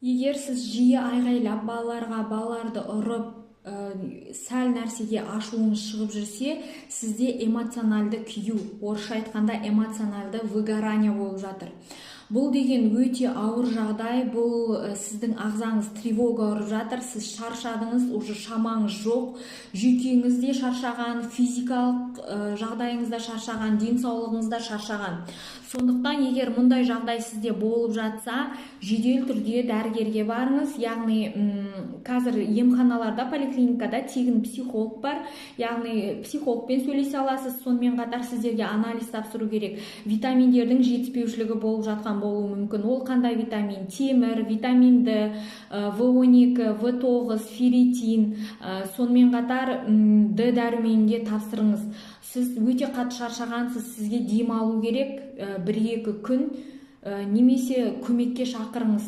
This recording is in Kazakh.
Егер сіз жиі айғайлап балаларды ұрып, сәл нәрсеге ашуыңыз шығып жүрсе, сізде эмоционалды күйу, орысша айтқанда эмоционалды выгорание болып жатыр. Бұл деген өте ауыр жағдай, бұл сіздің ағзаңыз тревога ұрып жатыр, сіз шаршадыңыз, уже шамаңыз жоқ, жүйкеңіз де шаршаған, физикалық жағдайыңыз да шаршаған, денсаулығыңыз да шаршаған. Сондықтан, егер мұндай жағдай сізде болып жатса, жедел түрде дәрігерге барыңыз. Яғни қазір емханаларда, поликлиникада тегін психолог бар, яғни психологпен сөйлесе аласыз. Сонымен қатар сіздерге анализ тапсыру керек. Витаминдердің жетіспеушілігі болып жатқан болуы мүмкін. Ол қандай витамин? Темір, витамин D, В12, В9, ферритин. Сонымен қатар D дәруменінде тапсырыңыз. Сіз өте қатты шаршағансыз, сізге дем алу керек, 1-2 күн, немесе көмекке шақырыңыз.